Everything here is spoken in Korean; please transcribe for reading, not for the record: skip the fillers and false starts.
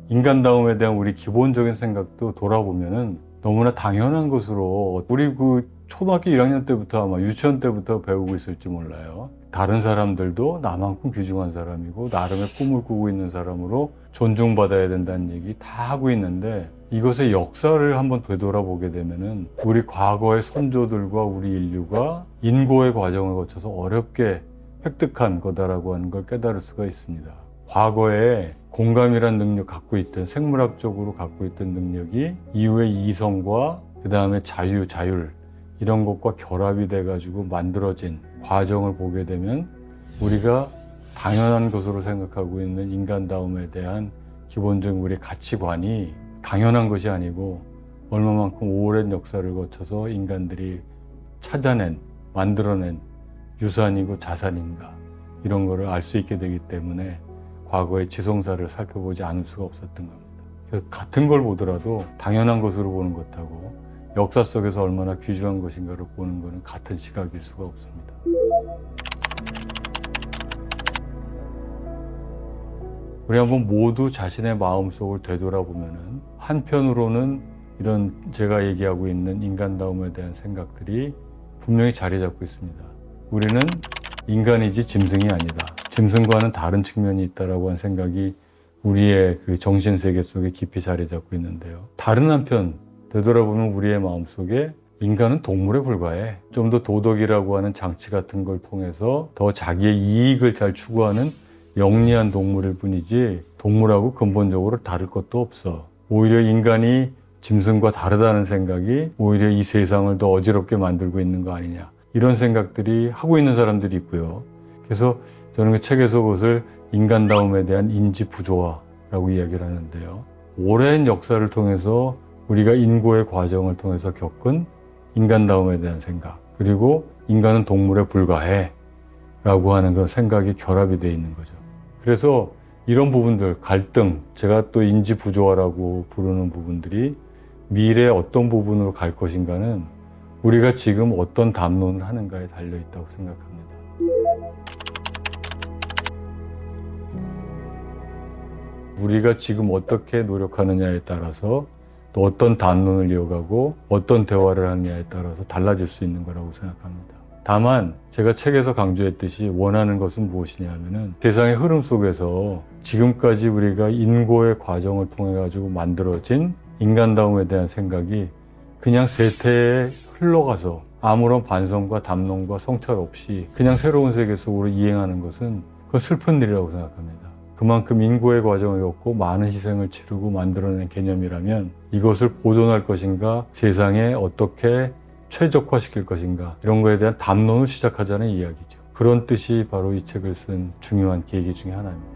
인간다움에 대한 우리 기본적인 생각도 돌아보면은 너무나 당연한 것으로 우리 초등학교 1학년 때부터 아마 유치원 때부터 배우고 있을지 몰라요. 다른 사람들도 나만큼 귀중한 사람이고 나름의 꿈을 꾸고 있는 사람으로 존중받아야 된다는 얘기 다 하고 있는데, 이것의 역사를 한번 되돌아보게 되면은 우리 과거의 선조들과 우리 인류가 인고의 과정을 거쳐서 어렵게 획득한 거다라고 하는 걸 깨달을 수가 있습니다. 과거에 공감이란 능력 갖고 있던, 생물학적으로 갖고 있던 능력이 이후에 이성과 그 다음에 자율 이런 것과 결합이 돼 가지고 만들어진 과정을 보게 되면 우리가 당연한 것으로 생각하고 있는 인간다움에 대한 기본적인 우리 가치관이 당연한 것이 아니고 얼마만큼 오랜 역사를 거쳐서 인간들이 찾아낸, 만들어낸 유산이고 자산인가, 이런 거를 알 수 있게 되기 때문에 과거의 지성사를 살펴보지 않을 수가 없었던 겁니다. 그래서 같은 걸 보더라도 당연한 것으로 보는 것하고 역사 속에서 얼마나 귀중한 것인가를 보는 것은 같은 시각일 수가 없습니다. 우리 한번 모두 자신의 마음속을 되돌아보면은, 한편으로는 이런 제가 얘기하고 있는 인간다움에 대한 생각들이 분명히 자리 잡고 있습니다. 우리는 인간이지 짐승이 아니다. 짐승과는 다른 측면이 있다라고 하는 생각이 우리의 그 정신세계 속에 깊이 자리 잡고 있는데요. 다른 한편 되돌아보면 우리의 마음속에 인간은 동물에 불과해. 좀 더 도덕이라고 하는 장치 같은 걸 통해서 더 자기의 이익을 잘 추구하는 영리한 동물일 뿐이지 동물하고 근본적으로 다를 것도 없어. 오히려 인간이 짐승과 다르다는 생각이 오히려 이 세상을 더 어지럽게 만들고 있는 거 아니냐, 이런 생각들이 하고 있는 사람들이 있고요. 그래서 저는 그 책에서 그것을 인간다움에 대한 인지 부조화라고 이야기를 하는데요. 오랜 역사를 통해서 우리가 인고의 과정을 통해서 겪은 인간다움에 대한 생각, 그리고 인간은 동물에 불과해 라고 하는 그런 생각이 결합이 되어 있는 거죠. 그래서 이런 부분들, 갈등, 제가 또 인지 부조화라고 부르는 부분들이 미래의 어떤 부분으로 갈 것인가는 우리가 지금 어떤 담론을 하는가에 달려 있다고 생각합니다. 우리가 지금 어떻게 노력하느냐에 따라서 또 어떤 담론을 이어가고 어떤 대화를 하느냐에 따라서 달라질 수 있는 거라고 생각합니다. 다만 제가 책에서 강조했듯이 원하는 것은 무엇이냐 하면은, 세상의 흐름 속에서 지금까지 우리가 인고의 과정을 통해 가지고 만들어진 인간다움에 대한 생각이 그냥 세태에 흘러가서 아무런 반성과 담론과 성찰 없이 그냥 새로운 세계 속으로 이행하는 것은 그건 슬픈 일이라고 생각합니다. 그만큼 인고의 과정을 겪고 많은 희생을 치르고 만들어낸 개념이라면 이것을 보존할 것인가, 세상에 어떻게 최적화시킬 것인가, 이런 거에 대한 담론을 시작하자는 이야기죠. 그런 뜻이 바로 이 책을 쓴 중요한 계기 중에 하나입니다.